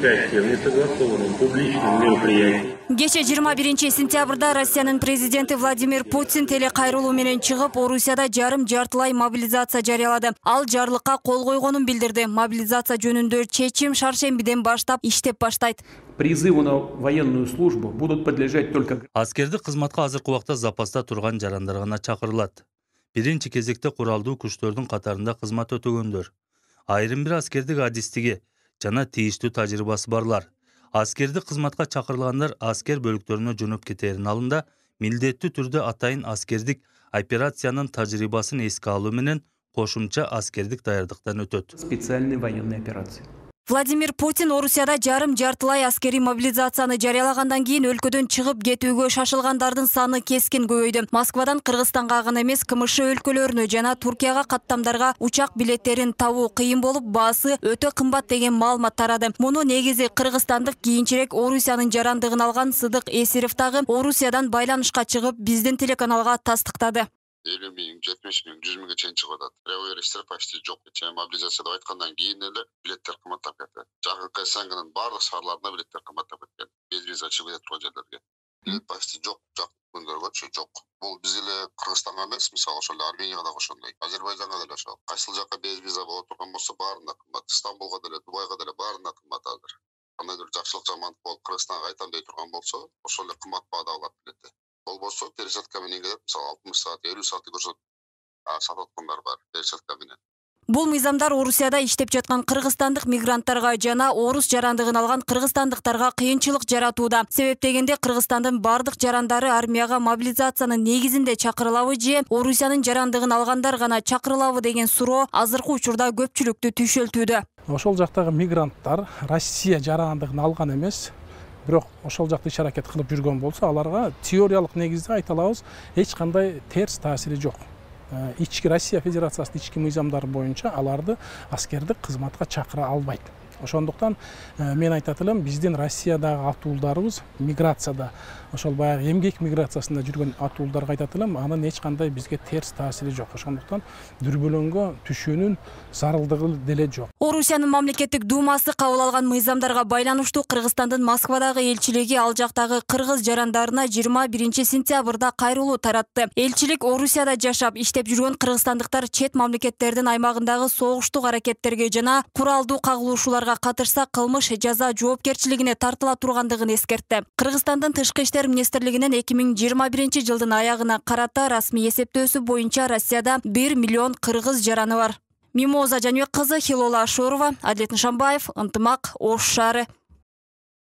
участие в несогласованном публичном мероприятии. Кече 21 сентябрда Россиянын президенти Владимир Путин телекайрылуу менен чыгып, Орусияда жартылай мобилизация жарыялады. Ал жарлыкка кол койгонун билдирди. Мобилизация жөнүндө чечим шаршембиден баштап иштеп баштайт. Призыву на военную службу будут подлежать только... Аскерди кызматка азыркы убакта запаста турган жарандар гана чакырылат. Биринчи кезекте куралдуу күчтөрдүн катарында кызмат өтөгөндөр. Айрым бир аскердик адистиги жана тийиштүү тажрыйбасы барлар. Аскерди кызматка чакырылгандар аскер бөлүктөрүнө жөнөп кетерин алында милдеттүү түрдө атайын аскердик операциянын тажрыйбасын эске алуу менен кошумча аскердик даярдыктан өтөт. Специальные военные операции. Владимир Путин Орусияда жартылай аскери мобилизацияны жарыялагандан кийин өлкөдөн чыгып кетүүгө шашылгандардын саны кескин көбөйдү. Москвадан Кыргызстанга гана эмес, КМШ өлкөлөрүнө жана Туркияга каттамдарга учак билеттерин табуу кыйын болуп, баасы өтө кымбат деген маалымат тарады. Муну негизи кыргызстандык кийинчерээк Орусиянын жарандыгын алган Сыдык Эсиров дагы Орусиядан байланышка чыгып, биздин телеканалга тастыктады. 50 миң, 70 миң, 100 миңге чейин чыгып атат. Рейстер почти жок. Мобилизация деп айткандан кийин эле билеттер кымбаттап кетти. Жакынкы СНГнын баардык шаарларына билеттер кымбаттап кеткен. Без виза чыгып кетип турган жерлерге. Билет почти жок, күндөргөчү жок. Бул биз эле Кыргызстанга эмес, мисалы ошол Арменияга да ошондой, Азербайжанга деле ошол. Кайсыл жакка без виза боло турган болсо баарында кымбат. Стамбулга деле, Дубайга деле баарында кымбат азыр. Кандайдыр жакшылык жамандык болуп Кыргызстанга айтам дей турган болсо, ошол эле кымбат баада алат билетти. Болбосо пересадка менен келип, мисалы 60 саат, 50 саатты көрсөтүп сатып аткандар бар пересадка менен. Бул мыйзамдар Орусияда иштеп жаткан кыргызстандык мигранттарга жана орус жарандыгын алган кыргызстандыктарга кыйынчылык жаратууда. Себеп дегенде Кыргызстандын бардык жарандары армияга мобилизациянын негизинде чакырылабы же Орусиянын жарандыгын алгандар гана чакырылабы деген суроо азыркы учурда көпчүлүктү түйшөлтүүдө. Ошол жактагы мигранттар Россия жарандыгын алган эмес, бирок ошол жакта иш аракет кылып жүргөн болсо, аларга теориялык негизде айта алабыз, эч кандай терс таасири жок. Ички Россия Федерациясынын ички мыйзамдары боюнча аларды аскердик кызматка чакыра албайт. Ошондуктан мен айтат элем, биздин Россиядагы атуулдарыбыз миграцияда, ошол баягы эмгек миграциясында жүргөн атуулдарга айтат элем, анын эч кандай бизге терс таасири жок. Ошондуктан дүрбөлөңгө түшүүнүн зарылдыгы деле жок. Орусиянын мамлекеттик думасы кабыл алган мыйзамдарга байланыштуу Кыргызстандын Москвадагы элчилиги ал жактагы кыргыз жарандарына 21 сентябрда кайрылуу таратты. Элчилик Орусияда жашап иштеп жүргөн кыргызстандыктар чет мамлекеттердин аймагындагы согуштук аракеттерге жана куралдуу кагылышууларга катышса кылмыш жаза жоопкерчилигине тартыла тургандыгын эскертти. Кыргызстандын тышкы иштер министрлигинин 2021 жылдын аягына карата расмий эсептөөсү боюнча Россияда 1 миллион кыргыз жараны бар. Мимоза Жаныбек кызы, Хилола Ашурова, Адлет Нышанбаев, Ынтымак, Ош шаары.